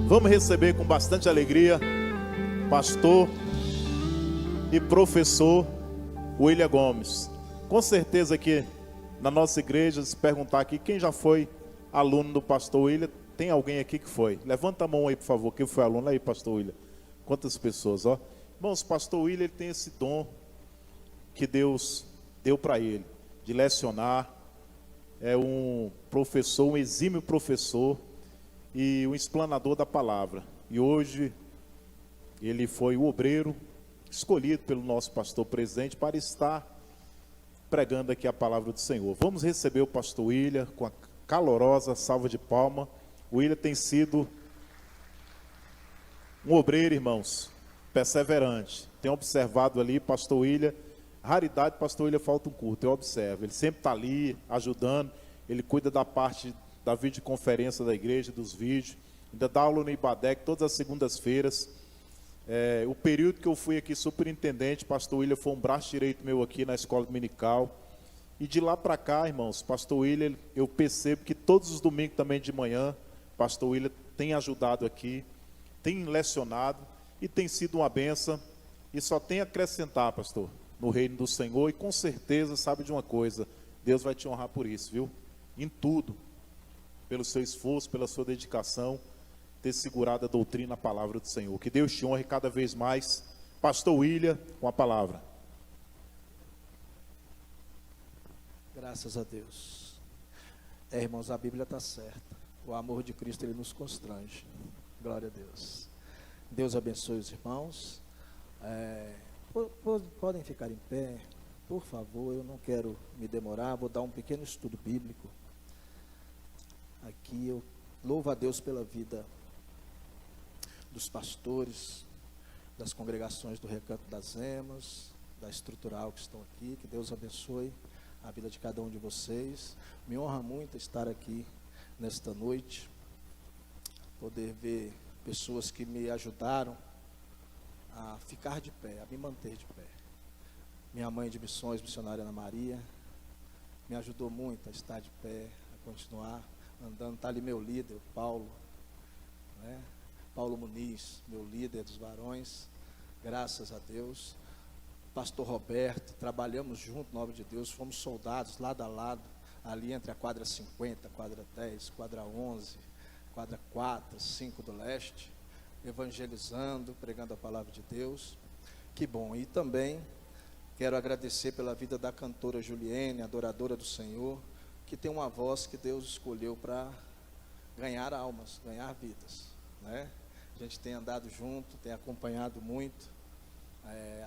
Vamos receber com bastante alegria pastor e professor William Gomes. Com certeza que na nossa igreja, se perguntar aqui quem já foi aluno do pastor William, tem alguém aqui que foi. Levanta a mão aí, por favor, quem foi aluno aí, pastor William. Quantas pessoas, ó. Irmãos, pastor William, ele tem esse dom que Deus deu para ele, de lecionar. É um professor, um exímio professor e um explanador da palavra. E hoje ele foi o obreiro escolhido pelo nosso pastor presidente para estar pregando aqui a palavra do Senhor. Vamos receber o pastor William com a calorosa salva de palma. O William tem sido um obreiro, irmãos, perseverante. Tem observado ali, pastor William, raridade, pastor William falta um culto, eu observo. Ele sempre está ali, ajudando, ele cuida da parte da videoconferência da igreja, dos vídeos, ainda dá aula no IBADEC todas as segundas-feiras. O período que eu fui aqui superintendente, pastor William foi um braço direito meu aqui na escola dominical. E de lá para cá, irmãos, pastor William, eu percebo que todos os domingos também de manhã, pastor William tem ajudado aqui, tem lecionado e tem sido uma bênção. E só tem a acrescentar, pastor, no reino do Senhor. E com certeza, sabe de uma coisa, Deus vai te honrar por isso, viu? Em tudo, pelo seu esforço, pela sua dedicação, ter segurado a doutrina, a palavra do Senhor. Que Deus te honre cada vez mais. Pastor William, com a palavra. Graças a Deus. Irmãos, a Bíblia está certa. O amor de Cristo, ele nos constrange. Glória a Deus. Deus abençoe os irmãos. Podem ficar em pé, por favor. Eu não quero me demorar. Vou dar um pequeno estudo bíblico. Aqui eu louvo a Deus pela vida dos pastores, das congregações do Recanto das Emas, da Estrutural que estão aqui. Que Deus abençoe a vida de cada um de vocês. Me honra muito estar aqui nesta noite, poder ver pessoas que me ajudaram a ficar de pé, a me manter de pé. Minha mãe de missões, missionária Ana Maria, me ajudou muito a estar de pé, a continuar andando. Está ali meu líder, Paulo, né? Paulo Muniz, meu líder dos varões, graças a Deus. Pastor Roberto, trabalhamos junto na obra de Deus, fomos soldados lado a lado, ali entre a quadra 50, quadra 10, quadra 11, quadra 4, 5 do leste, evangelizando, pregando a palavra de Deus. Que bom. E também quero agradecer pela vida da cantora Juliene, adoradora do Senhor, que tem uma voz que Deus escolheu para ganhar almas, ganhar vidas, né? A gente tem andado junto, tem acompanhado muito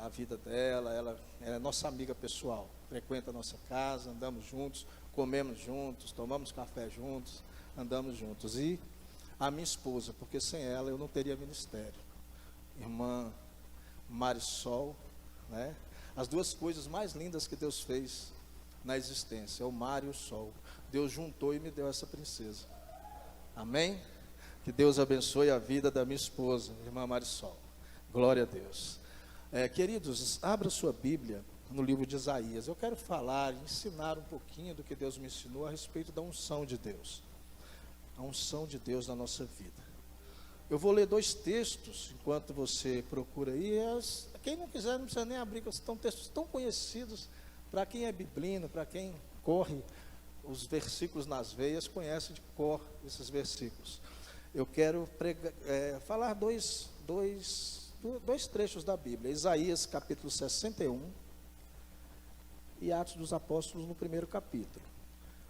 a vida dela. Ela é nossa amiga pessoal, frequenta a nossa casa, andamos juntos, comemos juntos, tomamos café juntos, andamos juntos. E a minha esposa, porque sem ela eu não teria ministério, irmã Marisol, né? As duas coisas mais lindas que Deus fez na existência, o mar e o sol. Deus juntou e me deu essa princesa. Amém? Que Deus abençoe a vida da minha esposa, irmã Marisol. Glória a Deus. Queridos, abra sua Bíblia no livro de Isaías. Eu quero falar, ensinar um pouquinho do que Deus me ensinou a respeito da unção de Deus. A unção de Deus na nossa vida. Eu vou ler dois textos, enquanto você procura aí. Quem não quiser, não precisa nem abrir, porque são textos tão conhecidos. Para quem é biblino, para quem corre os versículos nas veias, conhece de cor esses versículos. Eu quero falar dois trechos da Bíblia. Isaías capítulo 61 e Atos dos Apóstolos no primeiro capítulo.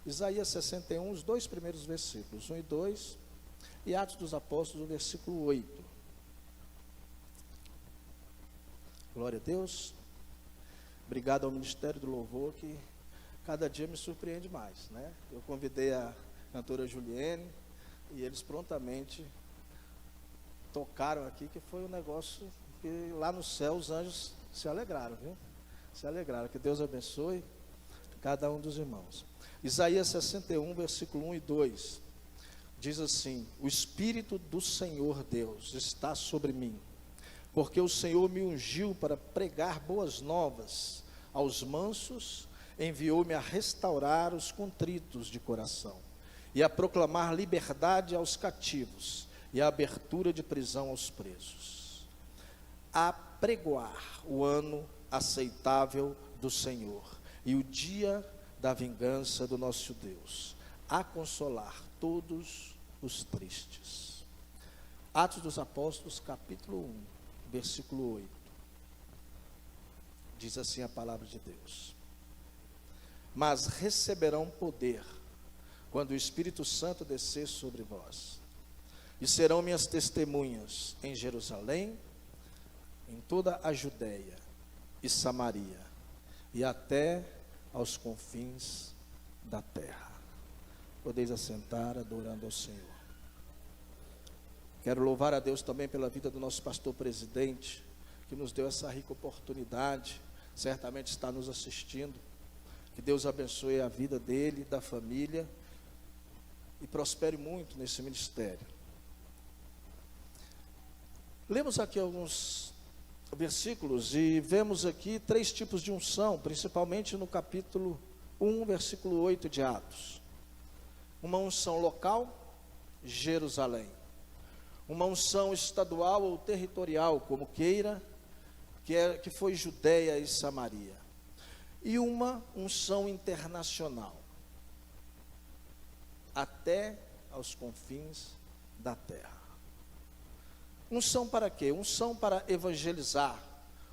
Isaías 61, os dois primeiros versículos, 1 e 2, e Atos dos Apóstolos, o versículo 8. Glória a Deus. Obrigado ao Ministério do Louvor, que cada dia me surpreende mais, né? Eu convidei a cantora Juliene e eles prontamente tocaram aqui, que foi um negócio que lá no céu os anjos se alegraram, viu? Se alegraram. Que Deus abençoe cada um dos irmãos. Isaías 61, versículo 1 e 2, diz assim: o Espírito do Senhor Deus está sobre mim, porque o Senhor me ungiu para pregar boas novas aos mansos, enviou-me a restaurar os contritos de coração, e a proclamar liberdade aos cativos, e a abertura de prisão aos presos, a pregoar o ano aceitável do Senhor e o dia da vingança do nosso Deus, a consolar todos os tristes. Atos dos Apóstolos, capítulo 1, versículo 8. Diz assim a palavra de Deus: mas receberão poder quando o Espírito Santo descer sobre vós, e serão minhas testemunhas em Jerusalém, em toda a Judéia e Samaria, e até aos confins da terra. Podeis assentar adorando ao Senhor. Quero louvar a Deus também pela vida do nosso pastor presidente, que nos deu essa rica oportunidade, certamente está nos assistindo. Que Deus abençoe a vida dele, da família, e prospere muito nesse ministério. Lemos aqui alguns versículos e vemos aqui 3 tipos de unção, principalmente no capítulo 1, versículo 8 de Atos. Uma unção local, Jerusalém. Uma unção estadual ou territorial, como queira, que foi Judéia e Samaria. E uma unção internacional, até aos confins da terra. Unção para quê? Unção para evangelizar,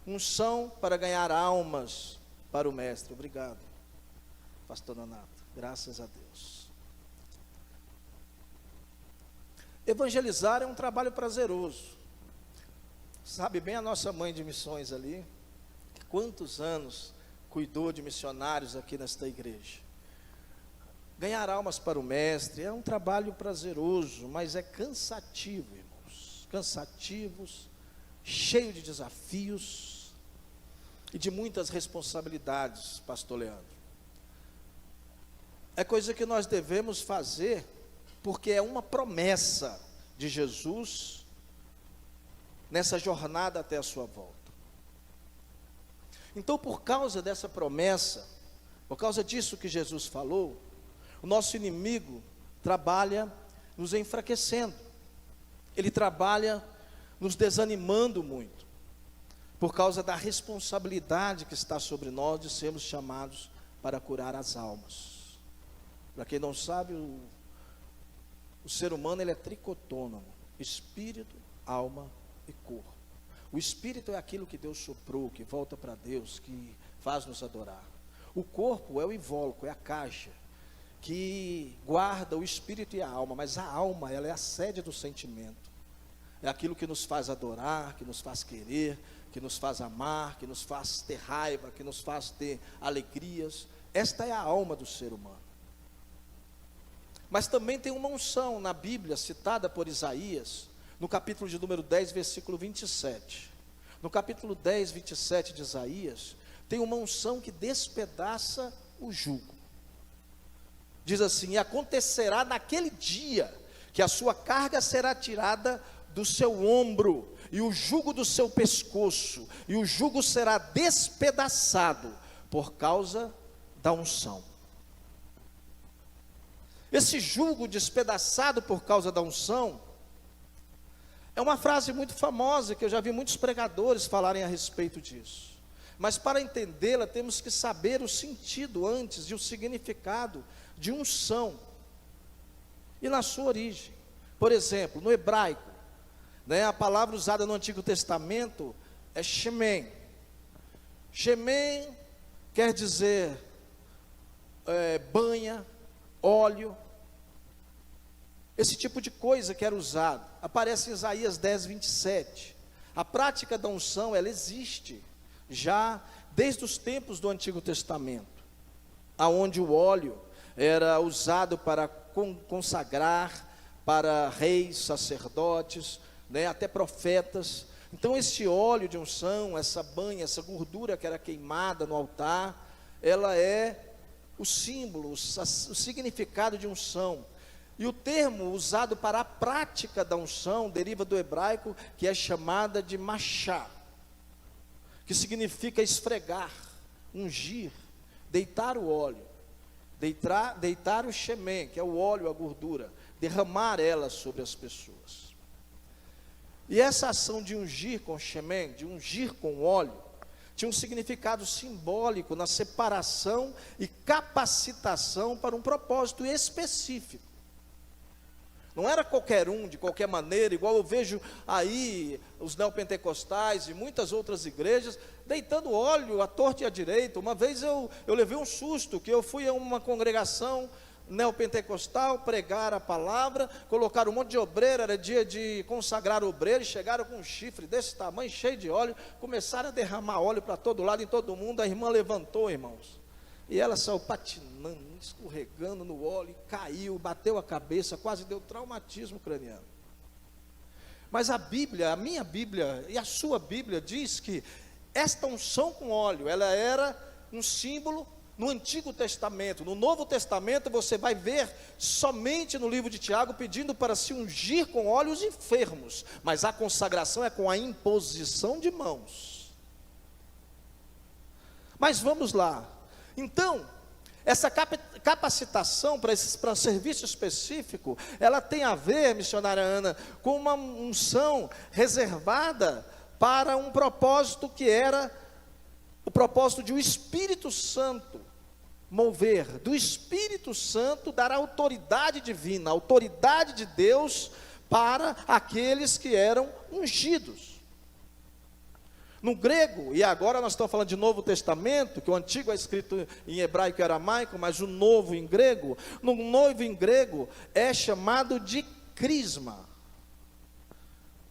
unção para ganhar almas para o Mestre. Obrigado, pastor Nonato, graças a Deus. Evangelizar é um trabalho prazeroso. Sabe bem a nossa mãe de missões ali, quantos anos cuidou de missionários aqui nesta igreja. Ganhar almas para o Mestre é um trabalho prazeroso, mas é cansativo, irmãos. Cansativos, cheio de desafios e de muitas responsabilidades, pastor Leandro. É coisa que nós devemos fazer, porque é uma promessa de Jesus nessa jornada até a sua volta. Então, por causa dessa promessa, por causa disso que Jesus falou, o nosso inimigo trabalha nos enfraquecendo, ele trabalha nos desanimando muito, por causa da responsabilidade que está sobre nós de sermos chamados para curar as almas. Para quem não sabe, o ser humano ele é tricotônomo: espírito, alma e corpo. O espírito é aquilo que Deus soprou, que volta para Deus, que faz nos adorar. O corpo é o invólucro, é a caixa que guarda o espírito e a alma, mas a alma, ela é a sede do sentimento. É aquilo que nos faz adorar, que nos faz querer, que nos faz amar, que nos faz ter raiva, que nos faz ter alegrias. Esta é a alma do ser humano. Mas também tem uma unção na Bíblia, citada por Isaías, no capítulo de número 10, versículo 27. No capítulo 10, 27 de Isaías, tem uma unção que despedaça o jugo. Diz assim: e acontecerá naquele dia, que a sua carga será tirada do seu ombro, e o jugo do seu pescoço, e o jugo será despedaçado, por causa da unção. Esse jugo despedaçado por causa da unção, é uma frase muito famosa, que eu já vi muitos pregadores falarem a respeito disso. Mas para entendê-la, temos que saber o sentido antes e o significado de unção. E na sua origem. Por exemplo, no hebraico, a palavra usada no Antigo Testamento é shemen. Shemen quer dizer banha, óleo. Esse tipo de coisa que era usado, aparece em Isaías 10, 27. A prática da unção, ela existe, já desde os tempos do Antigo Testamento, aonde o óleo era usado para consagrar, para reis, sacerdotes, até profetas. Então esse óleo de unção, essa banha, essa gordura que era queimada no altar, ela é o símbolo, o significado de unção. E o termo usado para a prática da unção deriva do hebraico, que é chamada de machá, que significa esfregar, ungir, deitar o óleo, deitar o shemen, que é o óleo, a gordura, derramar ela sobre as pessoas. E essa ação de ungir com shemen, de ungir com óleo, tinha um significado simbólico na separação e capacitação para um propósito específico. Não era qualquer um, de qualquer maneira, igual eu vejo aí os neopentecostais e muitas outras igrejas, deitando óleo à torta e à direita. Uma vez eu levei um susto, que eu fui a uma congregação neopentecostal, pregar a palavra, colocaram um monte de obreiro, era dia de consagrar obreiro, e chegaram com um chifre desse tamanho, cheio de óleo, começaram a derramar óleo para todo lado, em todo mundo. A irmã levantou, irmãos, e ela saiu patinando, escorregando no óleo, e caiu, bateu a cabeça, quase deu traumatismo craniano. Mas a Bíblia, a minha Bíblia e a sua Bíblia diz que esta unção com óleo, ela era um símbolo no Antigo Testamento. No Novo Testamento você vai ver somente no livro de Tiago pedindo para se ungir com óleo os enfermos, mas a consagração é com a imposição de mãos. Mas vamos lá. Então, essa capacitação para serviço específico, ela tem a ver, missionária Ana, com uma unção reservada para um propósito que era o propósito de o Espírito Santo mover, do Espírito Santo dar autoridade divina, autoridade de Deus para aqueles que eram ungidos. No grego, e agora nós estamos falando de Novo Testamento, que o antigo é escrito em hebraico e aramaico, mas o novo em grego, no novo em grego é chamado de crisma,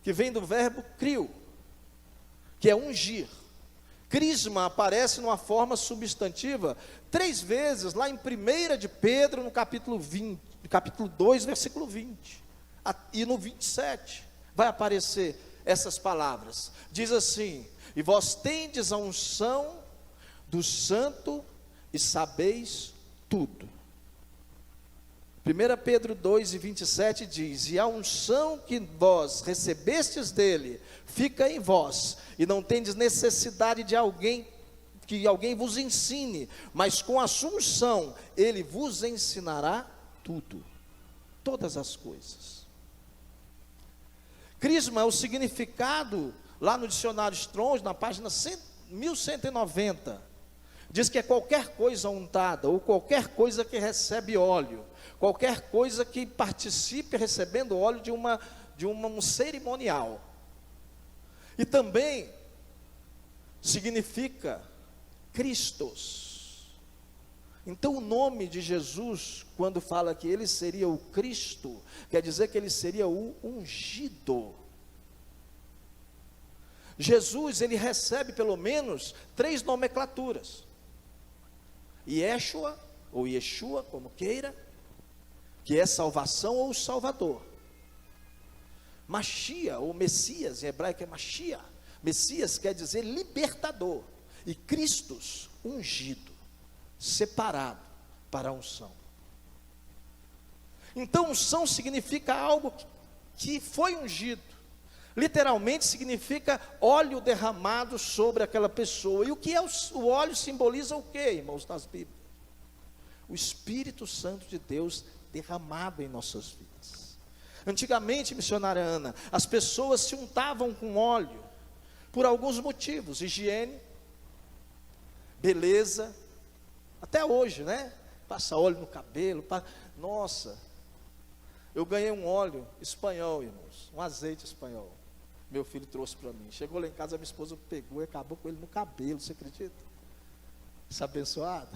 que vem do verbo crio, que é ungir. Crisma aparece numa forma substantiva 3 vezes lá em 1 de Pedro, no capítulo 2, versículo 20, e no 27 vai aparecer essas palavras. Diz assim: e vós tendes a unção do Santo e sabeis tudo. 1 Pedro 2 e 27 diz: e a unção que vós recebestes dele fica em vós, e não tendes necessidade de que alguém vos ensine, mas com a sua unção ele vos ensinará tudo, todas as coisas. Crisma é o significado, lá no dicionário Strong, na página 1190, diz que é qualquer coisa untada, ou qualquer coisa que recebe óleo, qualquer coisa que participe recebendo óleo de um cerimonial. E também significa Cristos. Então o nome de Jesus, quando fala que ele seria o Cristo, quer dizer que ele seria o ungido. Jesus, ele recebe pelo menos 3 nomenclaturas: Yeshua, ou Yeshua, como queira, que é salvação ou salvador. Machia, ou Messias, em hebraico é Machia. Messias quer dizer libertador. E Cristos, ungido, separado para a unção. Então Unção significa algo que foi ungido. Literalmente significa óleo derramado sobre aquela pessoa. E o que é o óleo simboliza o que, irmãos, nas Bíblias? O Espírito Santo de Deus derramado em nossas vidas. Antigamente, missionária Ana, as pessoas se untavam com óleo por alguns motivos: higiene, beleza, até hoje, né? Passa óleo no cabelo, nossa, eu ganhei um óleo espanhol, irmãos, um azeite espanhol, meu filho trouxe para mim. Chegou lá em casa, minha esposa pegou e acabou com ele no cabelo, você acredita? Isso abençoado?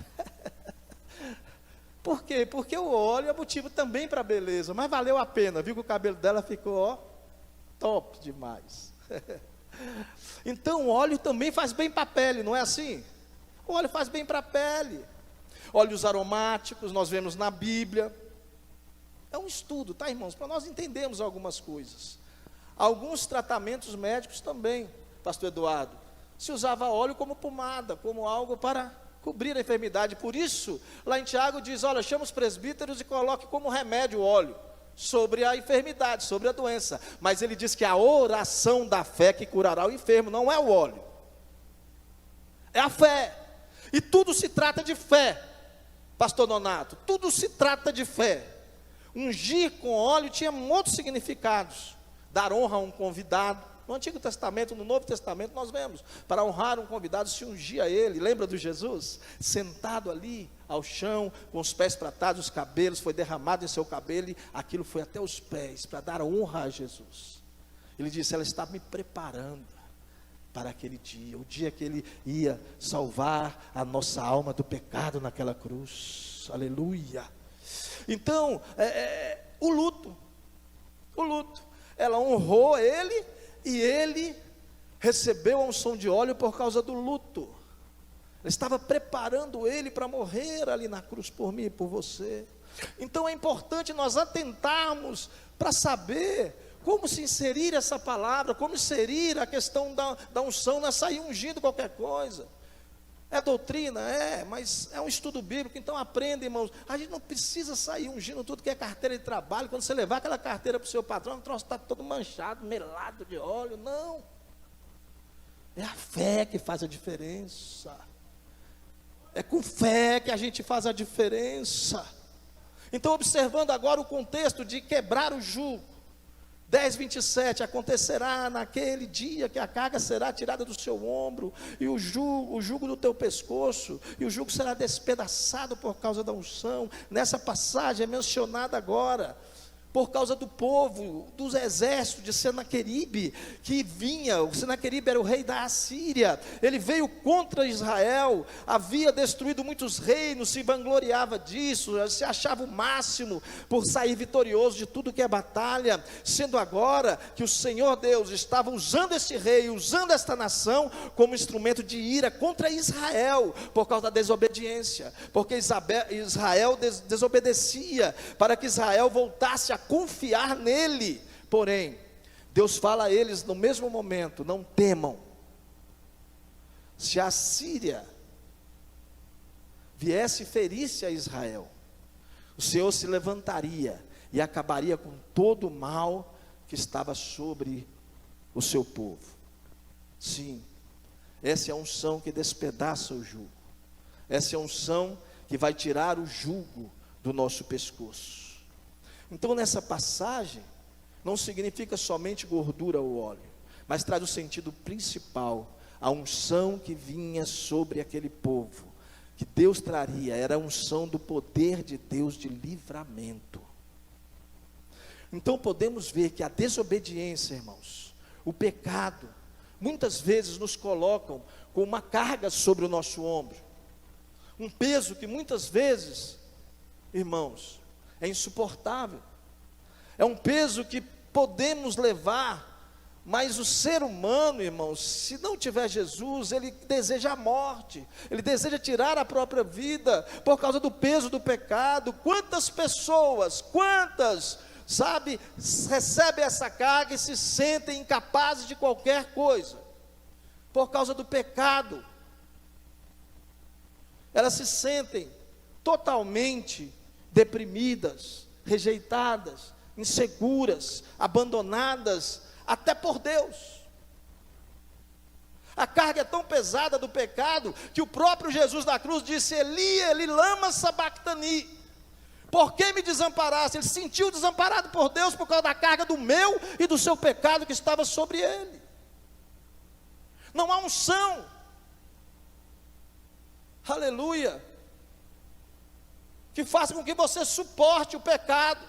Por quê? Porque o óleo é motivo também para beleza, mas valeu a pena, viu que o cabelo dela ficou, ó, top demais. Então o óleo também faz bem para a pele, não é assim? O óleo faz bem para a pele. Óleos aromáticos, nós vemos na Bíblia. É um estudo, tá, irmãos? Para nós entendermos algumas coisas. Alguns tratamentos médicos também, pastor Eduardo, se usava óleo como pomada, como algo para cobrir a enfermidade. Por isso, lá em Tiago diz: olha, chama os presbíteros e coloque como remédio o óleo sobre a enfermidade, sobre a doença. Mas ele diz que a oração da fé que curará o enfermo, não é o óleo, é a fé. E tudo se trata de fé, pastor Nonato, tudo se trata de fé. Ungir com óleo tinha outros significados. dar honra a um convidado. No Antigo Testamento, no Novo Testamento, nós vemos, para honrar um convidado, se ungia ele. Lembra do Jesus? Sentado ali ao chão, com os pés tratados, os cabelos, foi derramado em seu cabelo, e aquilo foi até os pés, para dar honra a Jesus. Ele disse, ela está me preparando para aquele dia, o dia que ele ia salvar a nossa alma do pecado naquela cruz. Aleluia. Então, o luto, ela honrou ele, e ele recebeu a unção de óleo por causa do luto. Ela estava preparando ele para morrer ali na cruz por mim e por você. Então é importante nós atentarmos para saber como se inserir essa palavra, como inserir a questão da unção, não é sair ungindo qualquer coisa. É doutrina? Mas é um estudo bíblico, então aprenda, irmãos. A gente não precisa sair ungindo tudo que é carteira de trabalho. Quando você levar aquela carteira para o seu patrão, o troço está todo manchado, melado de óleo. Não. É a fé que faz a diferença. É com fé que a gente faz a diferença. Então, observando agora o contexto de quebrar o jugo. 10:27, acontecerá naquele dia que a carga será tirada do seu ombro, e o jugo do teu pescoço, e o jugo será despedaçado por causa da unção. Nessa passagem é mencionada agora, por causa do povo, dos exércitos de Senaqueribe, que vinha. O Senaqueribe era o rei da Assíria, ele veio contra Israel, havia destruído muitos reinos, se vangloriava disso, se achava o máximo, por sair vitorioso de tudo que é batalha, sendo agora que o Senhor Deus estava usando esse rei, usando esta nação, como instrumento de ira contra Israel, por causa da desobediência, porque Israel desobedecia, para que Israel voltasse a confiar nele. Porém, Deus fala a eles no mesmo momento, não temam. Se a Síria viesse e ferisse a Israel, o Senhor se levantaria e acabaria com todo o mal que estava sobre o seu povo. Sim, essa é a unção que despedaça o jugo, essa é a unção que vai tirar o jugo do nosso pescoço. Então, nessa passagem, não significa somente gordura ou óleo, mas traz o sentido principal, a unção que vinha sobre aquele povo, que Deus traria, era a unção do poder de Deus de livramento. Então podemos ver que a desobediência, irmãos, o pecado, muitas vezes nos colocam com uma carga sobre o nosso ombro, um peso que muitas vezes, irmãos, é insuportável, é um peso que podemos levar, mas o ser humano, irmãos, se não tiver Jesus, ele deseja a morte, ele deseja tirar a própria vida, por causa do peso do pecado. Quantas pessoas, recebem essa carga e se sentem incapazes de qualquer coisa, por causa do pecado, elas se sentem totalmente deprimidas, rejeitadas, inseguras, abandonadas, até por Deus. A carga é tão pesada do pecado, que o próprio Jesus da cruz disse, Eli, Eli, lama sabactani, por que me desamparaste? Ele se sentiu desamparado por Deus, por causa da carga do meu e do seu pecado que estava sobre ele. Não há unção, aleluia, que faça com que você suporte o pecado.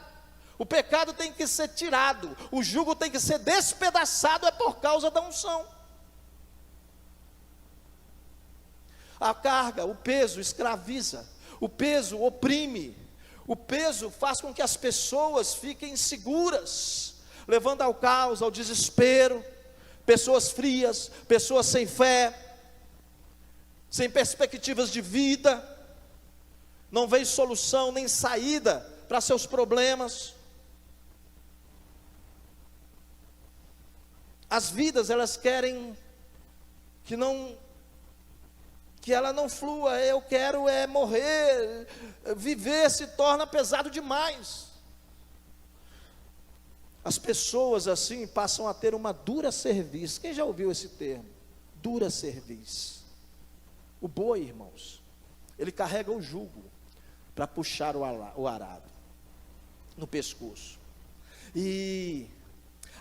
O pecado tem que ser tirado, o jugo tem que ser despedaçado, é por causa da unção. A carga, o peso escraviza, o peso oprime, o peso faz com que as pessoas fiquem inseguras, levando ao caos, ao desespero, pessoas frias, pessoas sem fé, sem perspectivas de vida, não vê solução nem saída para seus problemas. As vidas, elas querem que ela não flua. Eu quero morrer, viver se torna pesado demais. As pessoas assim passam a ter uma dura cerviz. Quem já ouviu esse termo? Dura cerviz. O boi, irmãos, ele carrega o jugo para puxar o arado no pescoço. E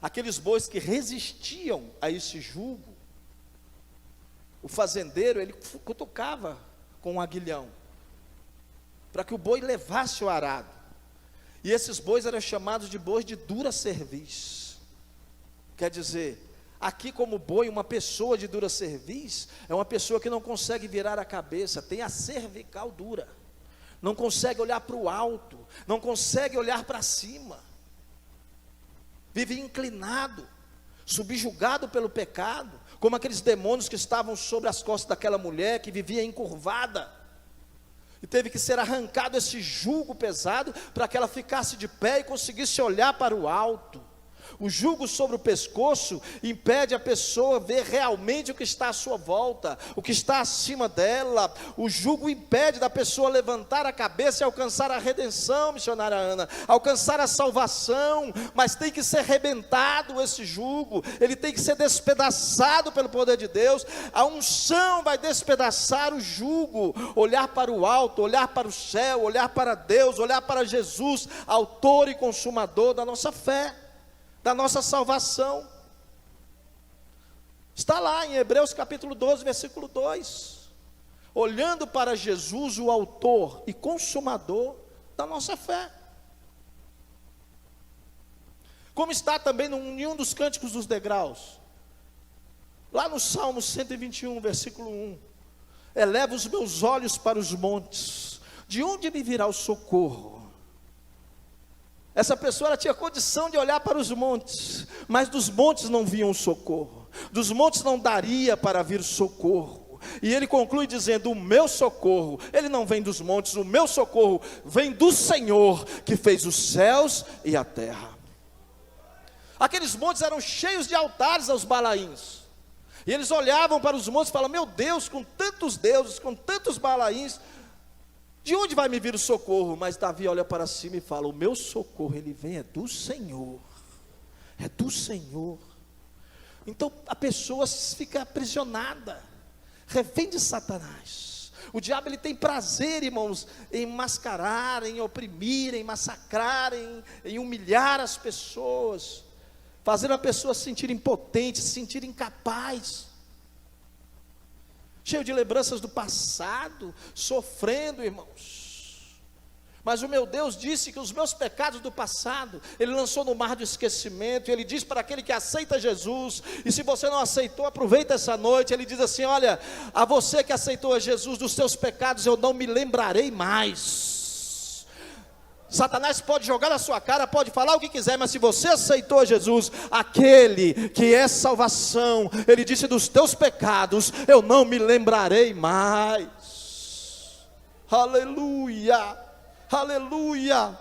aqueles bois que resistiam a esse jugo, o fazendeiro, ele cutucava com um aguilhão, para que o boi levasse o arado. E esses bois eram chamados de bois de dura cerviz. Quer dizer, aqui como boi, uma pessoa de dura cerviz, é uma pessoa que não consegue virar a cabeça, tem a cervical dura, não consegue olhar para o alto, não consegue olhar para cima, vive inclinado, subjugado pelo pecado, como aqueles demônios que estavam sobre as costas daquela mulher, que vivia encurvada, e teve que ser arrancado esse jugo pesado, para que ela ficasse de pé e conseguisse olhar para o alto. O jugo sobre o pescoço impede a pessoa ver realmente o que está à sua volta, o que está acima dela. O jugo impede da pessoa levantar a cabeça e alcançar a redenção, missionária Ana, alcançar a salvação. Mas tem que ser arrebentado esse jugo, ele tem que ser despedaçado pelo poder de Deus. A unção vai despedaçar o jugo. Olhar para o alto, olhar para o céu, olhar para Deus, olhar para Jesus, autor e consumador da nossa fé, da nossa salvação. Está lá em Hebreus capítulo 12, versículo 2. Olhando para Jesus, o autor e consumador da nossa fé. Como está também em um dos cânticos dos degraus, lá no Salmo 121, versículo 1. Eleva os meus olhos para os montes, de onde me virá o socorro? Essa pessoa, ela tinha condição de olhar para os montes, mas dos montes não vinha o socorro, dos montes não daria para vir socorro. E ele conclui dizendo: o meu socorro, ele não vem dos montes, o meu socorro vem do Senhor, que fez os céus e a terra. Aqueles montes eram cheios de altares aos Balaíns, e eles olhavam para os montes e falavam: meu Deus, com tantos deuses, com tantos Balaíns, de onde vai me vir o socorro? Mas Davi olha para cima e fala: o meu socorro, ele vem, é do Senhor, é do Senhor. Então a pessoa fica aprisionada, refém de Satanás. O diabo, ele tem prazer, irmãos, em mascarar, em oprimir, em massacrar, em humilhar as pessoas, fazer a pessoa se sentir impotente, se sentir incapaz, cheio de lembranças do passado, sofrendo, irmãos. Mas o meu Deus disse que os meus pecados do passado, Ele lançou no mar do esquecimento. E Ele diz para aquele que aceita Jesus, e se você não aceitou, aproveita essa noite. Ele diz assim: olha, a você que aceitou a Jesus, dos seus pecados eu não me lembrarei mais. Satanás pode jogar na sua cara, pode falar o que quiser, mas se você aceitou Jesus, aquele que é salvação, Ele disse: dos teus pecados eu não me lembrarei mais. Aleluia, aleluia.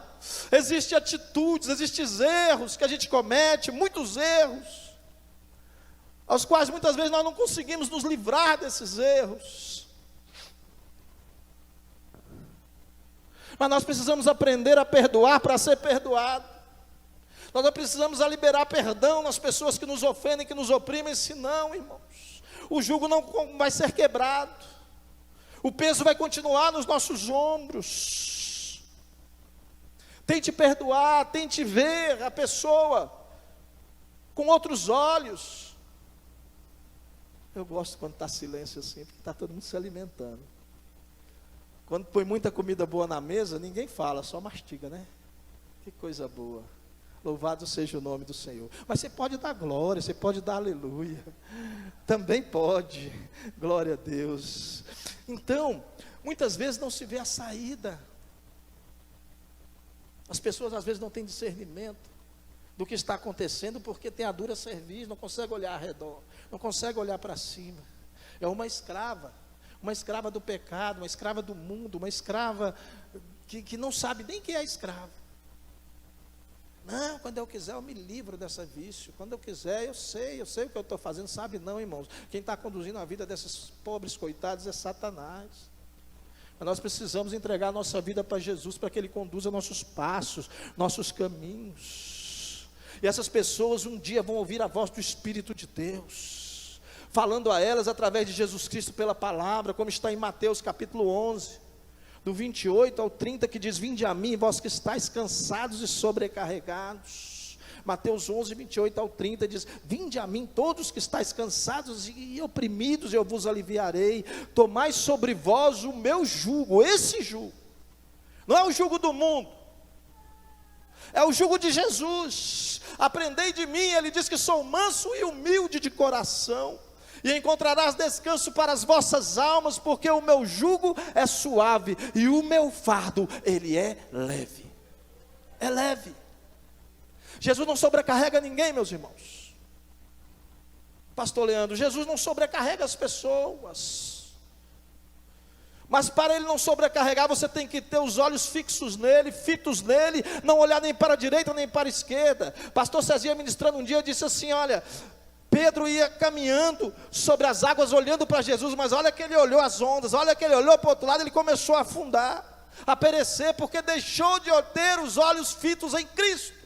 Existem atitudes, existem erros que a gente comete, muitos erros, aos quais muitas vezes nós não conseguimos nos livrar desses erros. Mas nós precisamos aprender a perdoar para ser perdoado. Nós não precisamos liberar perdão nas pessoas que nos ofendem, que nos oprimem, senão, irmãos, o jugo não vai ser quebrado, o peso vai continuar nos nossos ombros. Tente perdoar, tente ver a pessoa com outros olhos. Eu gosto quando está silêncio assim, porque está todo mundo se alimentando. Quando põe muita comida boa na mesa, ninguém fala, só mastiga, né? Que coisa boa. Louvado seja o nome do Senhor. Mas você pode dar glória, você pode dar aleluia. Também pode. Glória a Deus. Então, muitas vezes não se vê a saída. As pessoas às vezes não têm discernimento do que está acontecendo, porque tem a dura cerviz, não consegue olhar ao redor, não consegue olhar para cima. É uma escrava do pecado, uma escrava do mundo, uma escrava que não sabe nem quem é escrava. Não, quando eu quiser eu me livro dessa vício, quando eu quiser eu sei o que eu estou fazendo. Sabe não, irmãos, quem está conduzindo a vida desses pobres coitados é Satanás. Mas nós precisamos entregar a nossa vida para Jesus, para que Ele conduza nossos passos, nossos caminhos. E essas pessoas um dia vão ouvir a voz do Espírito de Deus, falando a elas através de Jesus Cristo pela palavra, como está em Mateus capítulo 11, do 28 ao 30, que diz: vinde a mim, vós que estáis cansados e sobrecarregados. Mateus 11, 28 ao 30 diz: vinde a mim todos que estáis cansados e oprimidos, eu vos aliviarei. Tomai sobre vós o meu jugo. Esse jugo não é o jugo do mundo, é o jugo de Jesus. Aprendei de mim, ele diz que sou manso e humilde de coração, e encontrarás descanso para as vossas almas, porque o meu jugo é suave e o meu fardo, ele é leve. É leve. Jesus não sobrecarrega ninguém, meus irmãos. Pastor Leandro, Jesus não sobrecarrega as pessoas. Mas para ele não sobrecarregar, você tem que ter os olhos fixos nele, fitos nele, não olhar nem para a direita nem para a esquerda. Pastor Cezinha ministrando um dia disse assim: olha, Pedro ia caminhando sobre as águas olhando para Jesus, mas olha que ele olhou as ondas, olha que ele olhou para o outro lado, ele começou a afundar, a perecer, porque deixou de ter os olhos fitos em Cristo.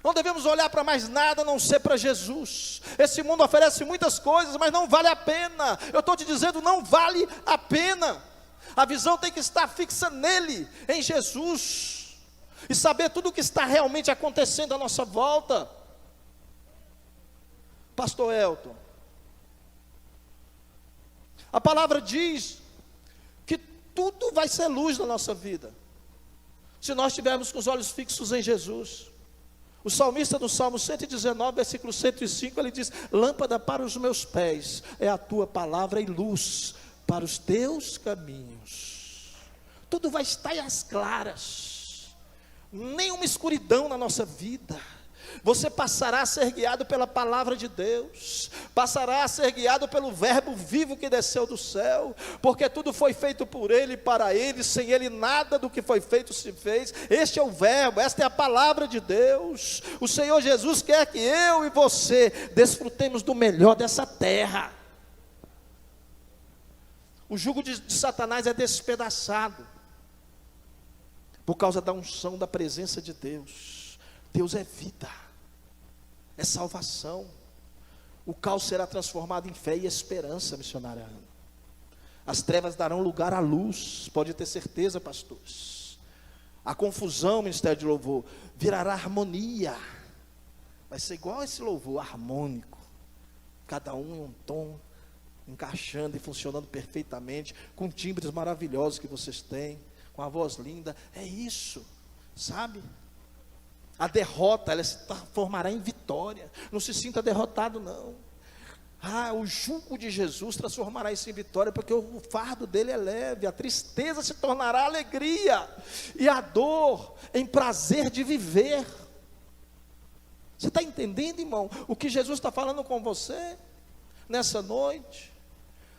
Não devemos olhar para mais nada a não ser para Jesus. Esse mundo oferece muitas coisas, mas não vale a pena. Eu estou te dizendo, não vale a pena. A visão tem que estar fixa nele, em Jesus, e saber tudo o que está realmente acontecendo à nossa volta. Pastor Elton, a palavra diz que tudo vai ser luz na nossa vida, se nós estivermos com os olhos fixos em Jesus. O salmista no Salmo 119, versículo 105, ele diz: lâmpada para os meus pés é a tua palavra e luz para os teus caminhos. Tudo vai estar às claras, nenhuma escuridão na nossa vida. Você passará a ser guiado pela palavra de Deus, passará a ser guiado pelo verbo vivo que desceu do céu, porque tudo foi feito por Ele e para Ele, sem Ele nada do que foi feito se fez. Este é o verbo, esta é a palavra de Deus. O Senhor Jesus quer que eu e você desfrutemos do melhor dessa terra. O jugo de Satanás é despedaçado, por causa da unção da presença de Deus. Deus é vida, é salvação. O caos será transformado em fé e esperança, missionária Ana. As trevas darão lugar à luz, pode ter certeza, pastores. A confusão, ministério de louvor, virará harmonia. Vai ser igual esse louvor, harmônico. Cada um em um tom, encaixando e funcionando perfeitamente, com timbres maravilhosos que vocês têm, com a voz linda. É isso, sabe? A derrota, ela se transformará em vitória. Não se sinta derrotado, não. O jugo de Jesus transformará isso em vitória, porque o fardo dele é leve. A tristeza se tornará alegria, e a dor em prazer de viver. Você está entendendo, irmão, o que Jesus está falando com você nessa noite?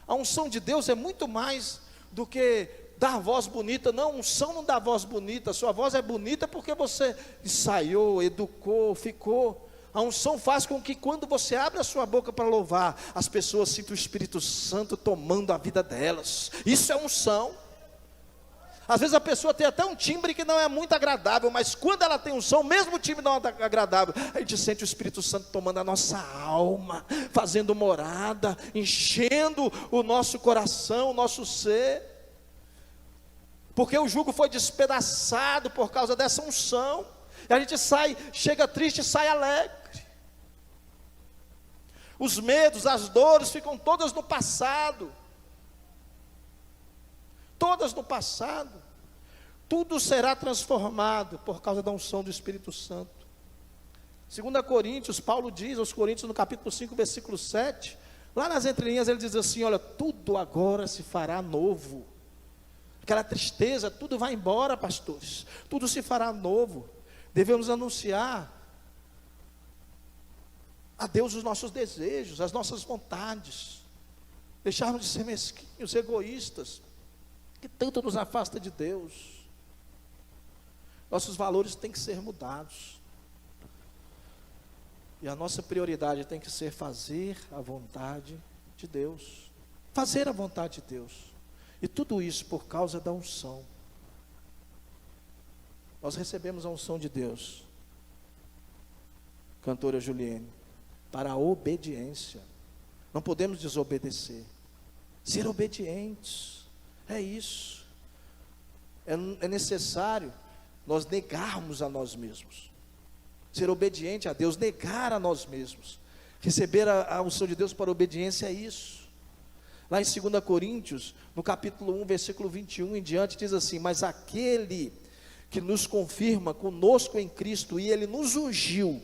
A unção de Deus é muito mais do que dar voz bonita. Não, unção não dá voz bonita. Sua voz é bonita porque você ensaiou, educou, ficou. A unção faz com que quando você abre a sua boca para louvar, as pessoas sintam o Espírito Santo tomando a vida delas. Isso é unção. Às vezes a pessoa tem até um timbre que não é muito agradável, mas quando ela tem unção, mesmo o timbre não é agradável, a gente sente o Espírito Santo tomando a nossa alma, fazendo morada, enchendo o nosso coração, o nosso ser. Porque o jugo foi despedaçado por causa dessa unção. E a gente chega triste e sai alegre. Os medos, as dores ficam todas no passado. Todas no passado. Tudo será transformado por causa da unção do Espírito Santo. 2 Coríntios, Paulo diz aos Coríntios no capítulo 5, versículo 7. Lá nas entrelinhas ele diz assim: olha, tudo agora se fará novo. Aquela tristeza, tudo vai embora, pastores. Tudo se fará novo. Devemos anunciar a Deus os nossos desejos, as nossas vontades. Deixarmos de ser mesquinhos, egoístas, que tanto nos afasta de Deus. Nossos valores têm que ser mudados. E a nossa prioridade tem que ser fazer a vontade de Deus. Fazer a vontade de Deus. E tudo isso por causa da unção. Nós recebemos a unção de Deus, cantora Juliene, para a obediência. Não podemos desobedecer. Ser obedientes, é isso. É necessário nós negarmos a nós mesmos. Ser obediente a Deus, negar a nós mesmos. Receber a unção de Deus para a obediência é isso. Lá em 2 Coríntios, no capítulo 1, versículo 21 em diante, diz assim: mas aquele que nos confirma conosco em Cristo, e Ele nos ungiu,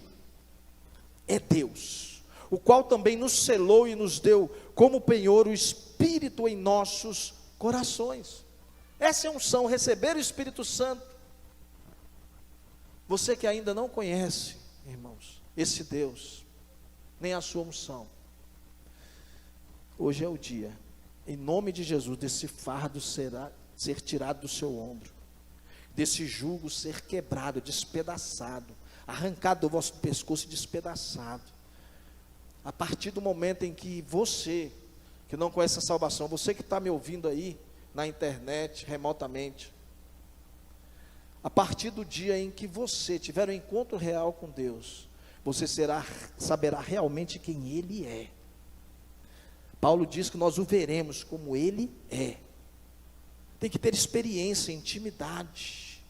é Deus, o qual também nos selou e nos deu como penhor o Espírito em nossos corações. Essa é a unção, receber o Espírito Santo. Você que ainda não conhece, irmãos, esse Deus, nem a sua unção, hoje é o dia, em nome de Jesus, desse fardo ser tirado do seu ombro, desse jugo ser quebrado, despedaçado, arrancado do vosso pescoço e despedaçado. A partir do momento em que você, que não conhece a salvação, você que está me ouvindo aí, na internet, remotamente, a partir do dia em que você tiver um encontro real com Deus, você saberá realmente quem Ele é. Paulo diz que nós o veremos como Ele é. Tem que ter experiência, intimidade.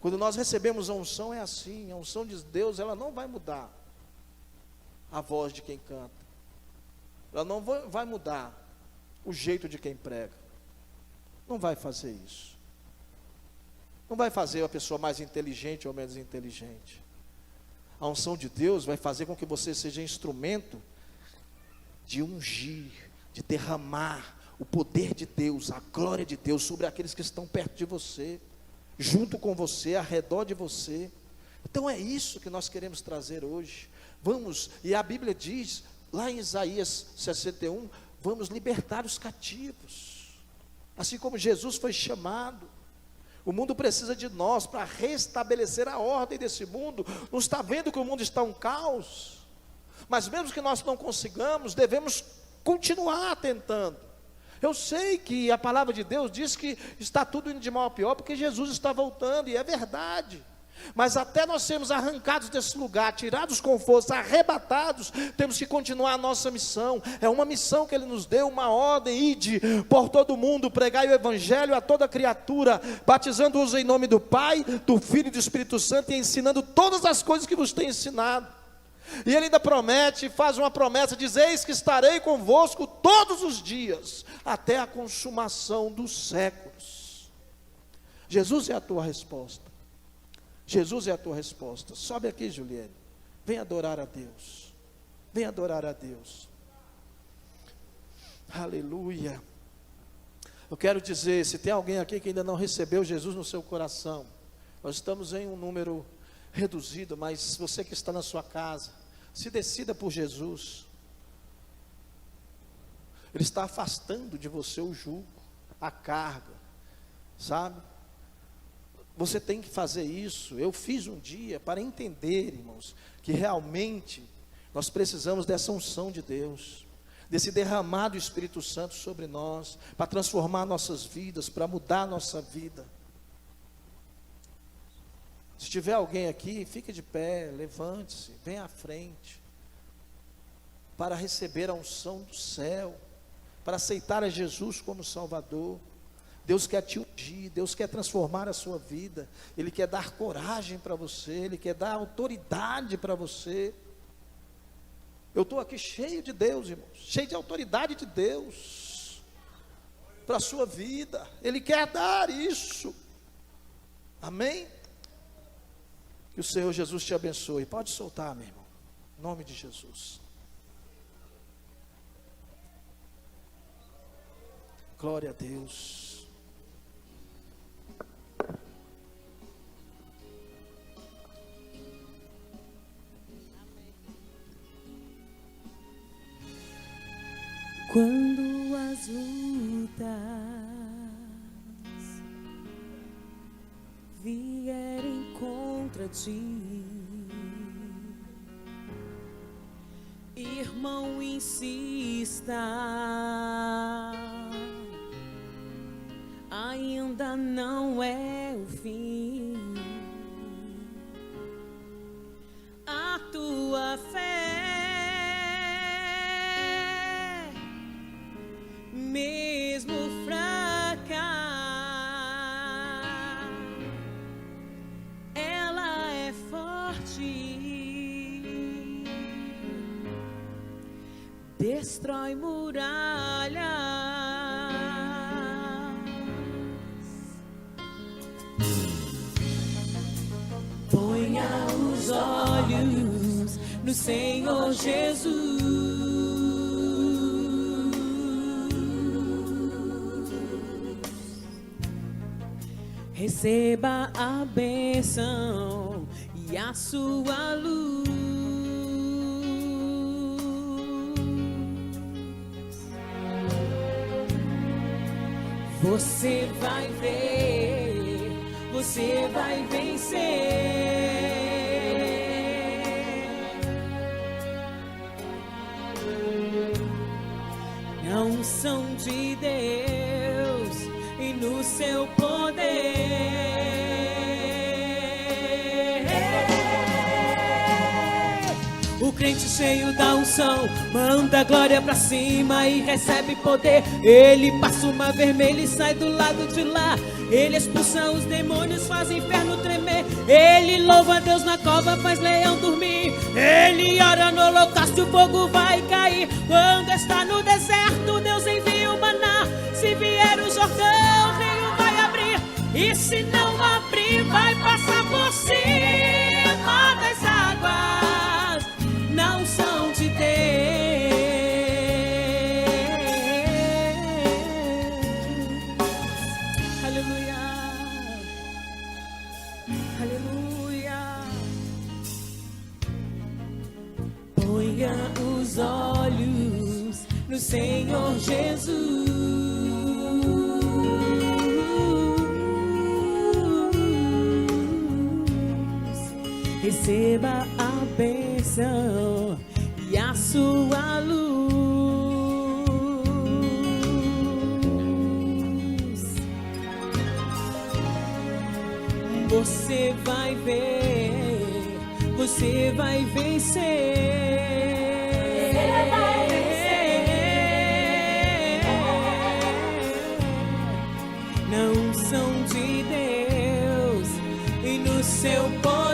Quando nós recebemos a unção é assim, a unção de Deus, ela não vai mudar a voz de quem canta, ela não vai mudar o jeito de quem prega, não vai fazer isso, não vai fazer a pessoa mais inteligente ou menos inteligente. A unção de Deus vai fazer com que você seja instrumento de ungir, de derramar o poder de Deus, a glória de Deus sobre aqueles que estão perto de você, junto com você, ao redor de você. Então é isso que nós queremos trazer hoje. Vamos, e a Bíblia diz, lá em Isaías 61, vamos libertar os cativos, assim como Jesus foi chamado. O mundo precisa de nós para restabelecer a ordem desse mundo. Não está vendo que o mundo está um caos? Mas mesmo que nós não consigamos, devemos continuar tentando. Eu sei que a palavra de Deus diz que está tudo indo de mal a pior, porque Jesus está voltando, e é verdade. Mas até nós sermos arrancados desse lugar, tirados com força, arrebatados, temos que continuar a nossa missão. É uma missão que Ele nos deu, uma ordem: ide por todo o mundo, pregai o Evangelho a toda criatura, batizando-os em nome do Pai, do Filho e do Espírito Santo, e ensinando todas as coisas que vos tem ensinado. E Ele ainda promete, faz uma promessa, diz: eis que estarei convosco todos os dias, até a consumação dos séculos. Jesus é a tua resposta. Jesus é a tua resposta. Sobe aqui, Juliane. Vem adorar a Deus. Vem adorar a Deus. Aleluia. Eu quero dizer, se tem alguém aqui que ainda não recebeu Jesus no seu coração, nós estamos em um número reduzido, mas você que está na sua casa, se decida por Jesus. Ele está afastando de você o jugo, a carga, sabe? Você tem que fazer isso. Eu fiz um dia para entender, irmãos, que realmente nós precisamos dessa unção de Deus, desse derramar do Espírito Santo sobre nós, para transformar nossas vidas, para mudar a nossa vida. Se tiver alguém aqui, fique de pé, levante-se, venha à frente, para receber a unção do céu, para aceitar a Jesus como Salvador. Deus quer te ungir, Deus quer transformar a sua vida, Ele quer dar coragem para você, Ele quer dar autoridade para você. Eu estou aqui cheio de Deus, irmãos, cheio de autoridade de Deus, para a sua vida. Ele quer dar isso, amém? Que o Senhor Jesus te abençoe. Pode soltar, meu irmão, em nome de Jesus. Glória a Deus. Quando as lutas vierem contra ti, irmão, insista, ainda não é o fim. A tua fé, mesmo fraca, ela destrói muralhas. Ponha os olhos no Senhor Jesus. Receba a bênção e a sua luz. Você vai ver, você vai vencer. Na unção de Deus e no seu poder. O crente cheio da unção manda a glória pra cima e recebe poder. Ele passa uma vermelha e sai do lado de lá. Ele expulsa os demônios, faz o inferno tremer. Ele louva a Deus na cova, faz leão dormir. Ele ora no holocausto e o fogo vai cair. Quando está no deserto, Deus envia o maná. Se vier o Jordão, o rio vai abrir. E se não abrir, vai passar por cima das águas. Na unção de Deus. Aleluia. Aleluia. Ponha os olhos no Senhor Jesus. Receba a bênção e a sua luz. Você vai ver, você vai vencer. Na unção de Deus e no seu poder.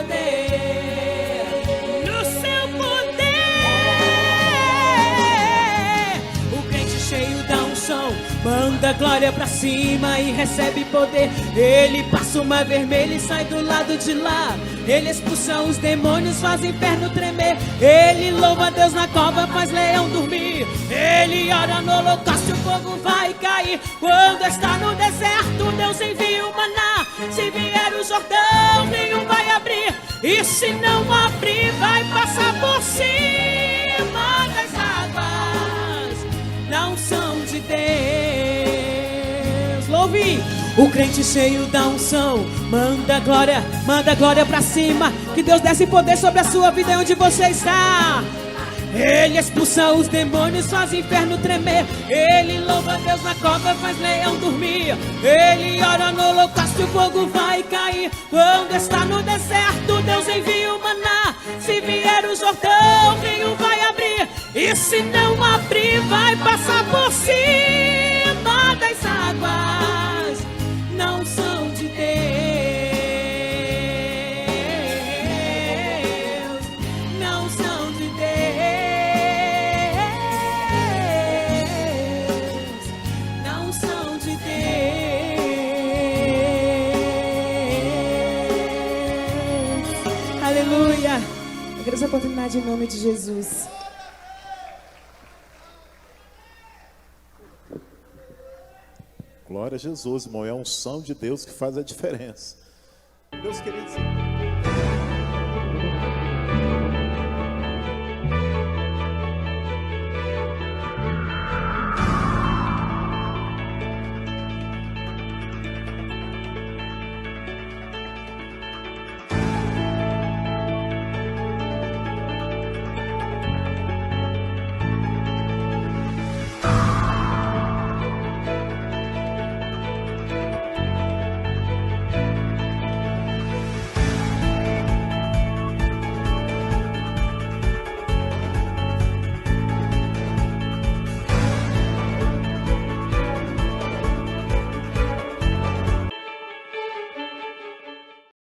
Manda glória pra cima e recebe poder. Ele passa uma vermelha e sai do lado de lá. Ele expulsa os demônios, faz o inferno tremer. Ele louva a Deus na cova, faz leão dormir. Ele ora no holocausto e o fogo vai cair. Quando está no deserto, Deus envia o maná. Se vier o Jordão, o rio vai abrir. E se não abrir, vai passar por cima das águas. Na unção de Deus. Louve! O crente cheio da unção manda glória pra cima. Que Deus desce poder sobre a sua vida onde você está. Ele expulsa os demônios, faz o inferno tremer. Ele louva a Deus na cova, faz leão dormir. Ele ora no holocausto e o fogo vai cair. Quando está no deserto, Deus envia o maná. Se vier o Jordão, o rio vai abrir. E se não abrir, vai passar por cima das águas. Na unção de Deus. Na unção de Deus. Na unção de Deus. Aleluia. Agradeço a oportunidade em nome de Jesus. Glória a Jesus, irmão. É a unção de Deus que faz a diferença. Meus queridos irmãos.